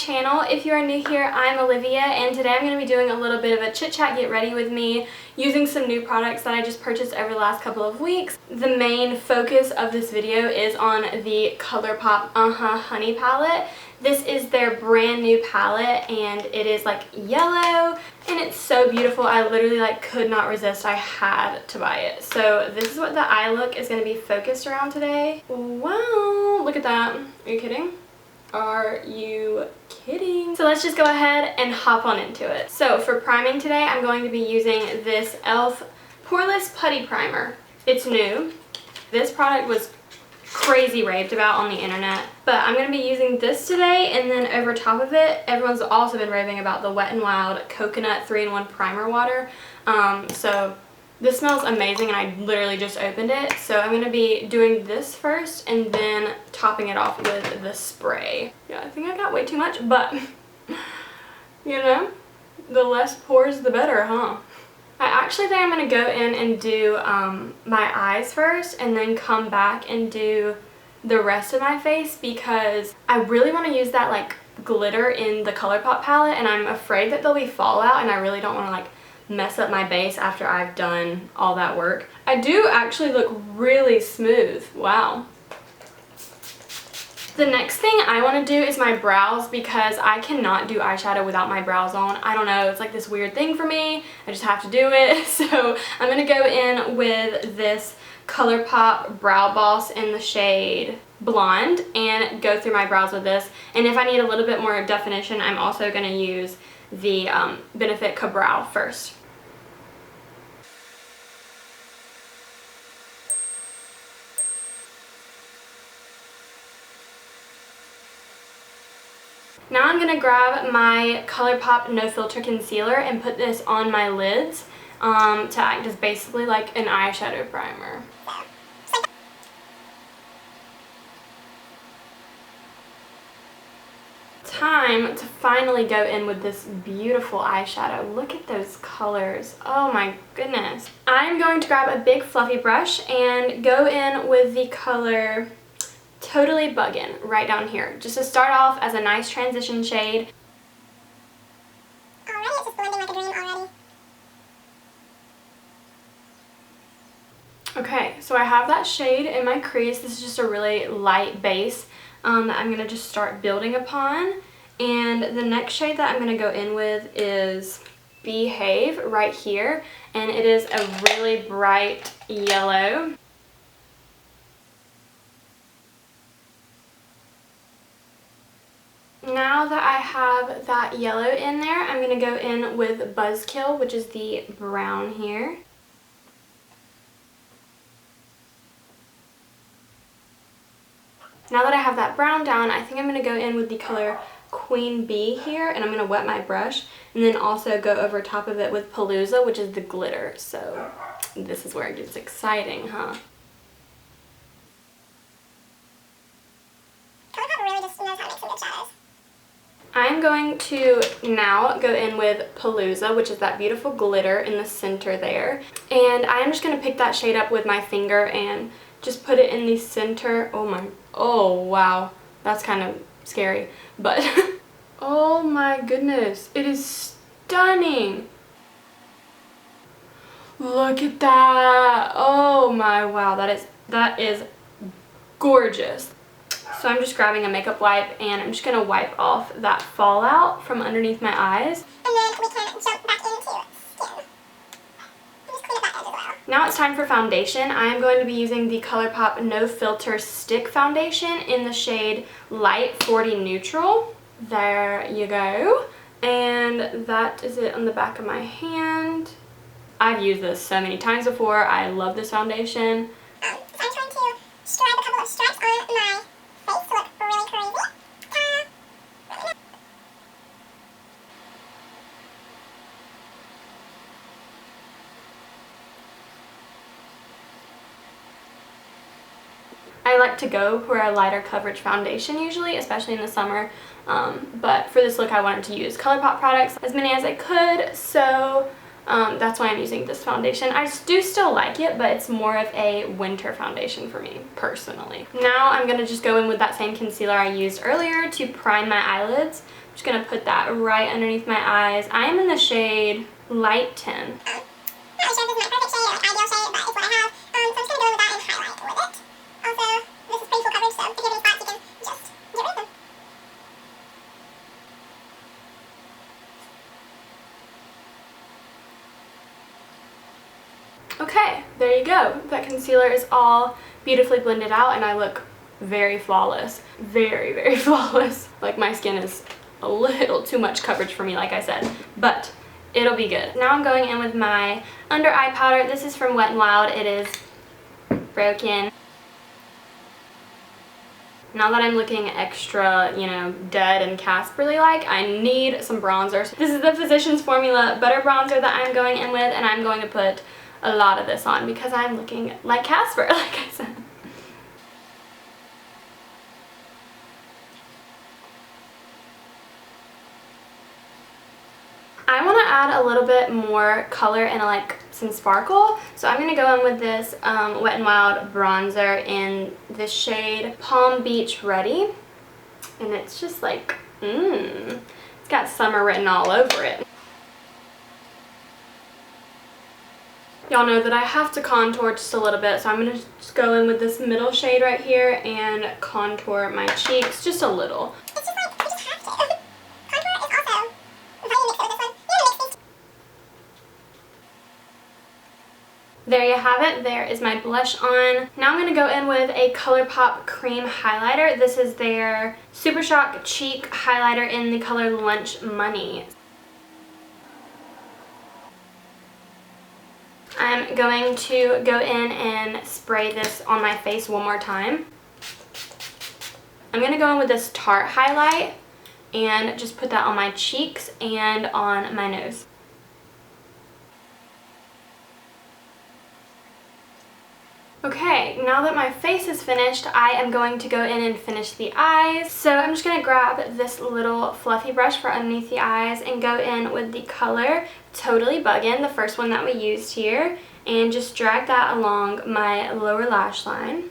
channel. If you are new here, I'm Olivia, and today I'm going to be doing a little bit of a chit chat, get ready with me, using some new products that I just purchased over the last couple of weeks. The main focus of this video is on the ColourPop Honey palette. This is their brand new palette, and it is like yellow, and it's so beautiful. I literally could not resist. I had to buy it. So this is what the eye look is going to be focused around today. Wow, look at that. Are you kidding? Are you kidding? So let's just go ahead and hop on into it. So for priming today, I'm going to be using this e.l.f. Poreless Putty Primer. It's new. This product was crazy raved about on the internet, but I'm going to be using this today, and then over top of it, everyone's also been raving about the Wet n Wild Coconut 3-in-1 Primer Water. So this smells amazing, and I literally just opened it. So I'm going to be doing this first and then topping it off with the spray. Yeah, I think I got way too much, but you know, the less pores the better, huh? I actually think I'm going to go in and do my eyes first and then come back and do the rest of my face, because I really want to use that glitter in the ColourPop palette, and I'm afraid that there'll be fallout, and I really don't want to mess up my base after I've done all that work. I do actually look really smooth. Wow. The next thing I want to do is my brows, because I cannot do eyeshadow without my brows on. I don't know, it's like this weird thing for me. I just have to do it. So I'm going to go in with this ColourPop Brow Boss in the shade Blonde and go through my brows with this. And if I need a little bit more definition, I'm also going to use the Benefit Ka-Brow first. Now I'm going to grab my ColourPop No Filter Concealer and put this on my lids to act as basically like an eyeshadow primer. Time to finally go in with this beautiful eyeshadow. Look at those colors. Oh my goodness. I'm going to grab a big fluffy brush and go in with the color Totally Buggin' right down here, just to start off as a nice transition shade. Already it's just blending like a dream already. Okay, so I have that shade in my crease. This is just a really light base that I'm going to just start building upon. And the next shade that I'm going to go in with is Behave right here, and it is a really bright yellow. Now that I have that yellow in there, I'm going to go in with Buzzkill, which is the brown here. Now that I have that brown down, I think I'm going to go in with the color Queen Bee here, and I'm going to wet my brush and then also go over top of it with Palooza, which is the glitter. So this is where it gets exciting, huh? ColourPop really just knows how to make some good shadows. I'm going to now go in with Palooza, which is that beautiful glitter in the center there. And I'm just going to pick that shade up with my finger and just put it in the center. Oh wow, that's kind of scary. But oh my goodness, it is stunning. Look at that. Oh my wow, that is gorgeous. So I'm just grabbing a makeup wipe, and I'm just going to wipe off that fallout from underneath my eyes. And then we can jump back into skin. And just clean up that edge as well. Now it's time for foundation. I am going to be using the ColourPop No Filter Stick Foundation in the shade Light 40 Neutral. There you go. And that is it on the back of my hand. I've used this so many times before. I love this foundation. So I'm trying to stripe a couple of stripes on my face to look really crazy. I like to go for a lighter coverage foundation usually, especially in the summer, but for this look I wanted to use ColourPop products, as many as I could, so that's why I'm using this foundation. I do still like it, but it's more of a winter foundation for me, personally. Now I'm going to just go in with that same concealer I used earlier to prime my eyelids. I'm just going to put that right underneath my eyes. I am in the shade Light 10. I'm not sure if this is my perfect shade or like ideal shade, but it's what I have. So I'm just going to go over that and highlight a little bit. Also, this is pretty full coverage, so if you have any spots, you can just get rid of them. Okay, there you go. That concealer is all beautifully blended out and I look very flawless. Very, very flawless. Like my skin is a little too much coverage for me, like I said, but it'll be good. Now I'm going in with my under eye powder. This is from Wet n Wild. It is broken. Now that I'm looking extra, you know, dead and Casperly-like, I need some bronzer. This is the Physicians Formula Butter Bronzer that I'm going in with, and I'm going to put a lot of this on because I'm looking like Casper, like I said. I want to add a little bit more color and like some sparkle, so I'm going to go in with this Wet n Wild bronzer in the shade Palm Beach Ready, and it's just like, it's got summer written all over it. Y'all know that I have to contour just a little bit, so I'm going to just go in with this middle shade right here and contour my cheeks just a little. It's just like, you just have to. Contour is also a vitamin mix for this one. You mix these. There you have it. There is my blush on. Now I'm going to go in with a ColourPop cream highlighter. This is their Super Shock Cheek highlighter in the color Lunch Money. I'm going to go in and spray this on my face one more time. I'm going to go in with this Tarte highlight and just put that on my cheeks and on my nose. Okay, now that my face is finished, I am going to go in and finish the eyes. So I'm just going to grab this little fluffy brush for underneath the eyes and go in with the color Totally Buggin', the first one that we used here, and just drag that along my lower lash line.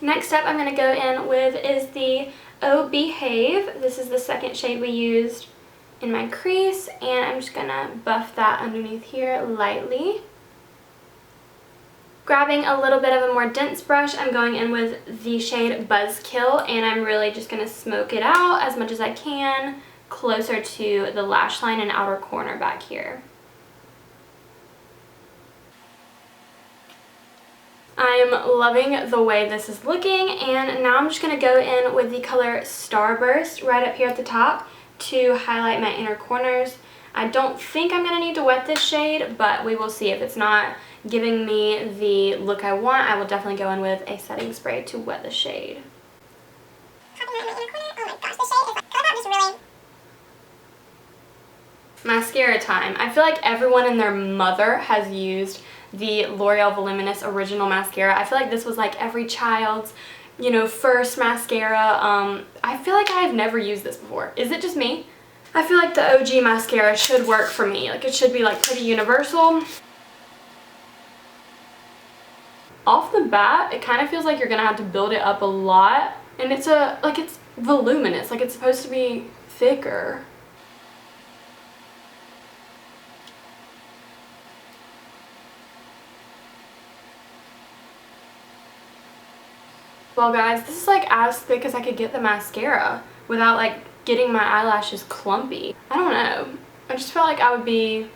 Next up I'm going to go in with is the Oh Behave. This is the second shade we used in my crease, and I'm just going to buff that underneath here lightly. Grabbing a little bit of a more dense brush, I'm going in with the shade Buzzkill, and I'm really just going to smoke it out as much as I can, closer to the lash line and outer corner back here. I'm loving the way this is looking, and now I'm just going to go in with the color Starburst right up here at the top to highlight my inner corners. I don't think I'm going to need to wet this shade, but we will see. If it's not giving me the look I want, I will definitely go in with a setting spray to wet the shade. Oh my gosh, this shade is like, ColourPop just really... Mascara time. I feel like everyone and their mother has used the L'Oreal Voluminous Original Mascara. I feel like this was like every child's, you know, first mascara. I feel like I've never used this before. Is it just me? I feel like the OG mascara should work for me. Like it should be like pretty universal. Off the bat, it kind of feels like you're gonna have to build it up a lot, and it's it's voluminous, like it's supposed to be thicker. Well guys, this is like as thick as I could get the mascara without like getting my eyelashes clumpy. I don't know. I just felt like I would be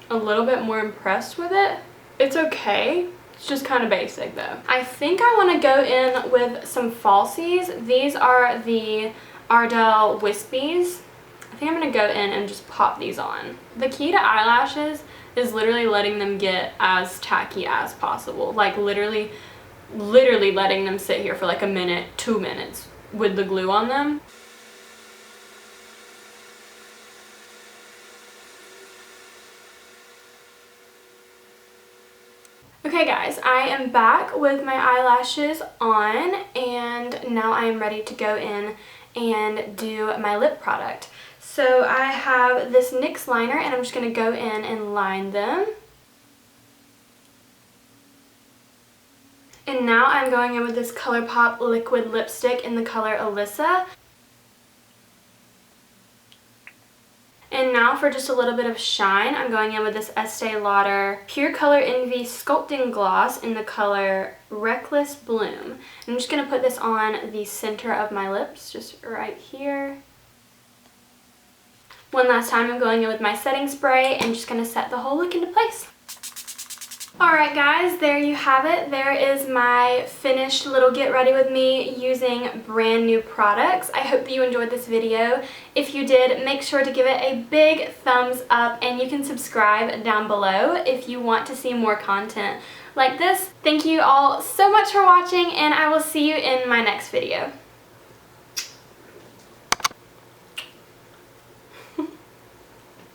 a little bit more impressed with it. It's okay. It's just kind of basic though. I think I want to go in with some falsies. These are the Ardell Wispies. I think I'm going to go in and just pop these on. The key to eyelashes is literally letting them get as tacky as possible. Like literally letting them sit here for like a minute, 2 minutes with the glue on them. Okay guys, I am back with my eyelashes on, and now I am ready to go in and do my lip product. So I have this NYX liner, and I'm just going to go in and line them. And now I'm going in with this ColourPop liquid lipstick in the color Alyssa. And now for just a little bit of shine, I'm going in with this Estee Lauder Pure Color Envy Sculpting Gloss in the color Reckless Bloom. I'm just going to put this on the center of my lips, just right here. One last time, I'm going in with my setting spray and just going to set the whole look into place. Alright guys, there you have it. There is my finished little get ready with me using brand new products. I hope that you enjoyed this video. If you did, make sure to give it a big thumbs up, and you can subscribe down below if you want to see more content like this. Thank you all so much for watching, and I will see you in my next video.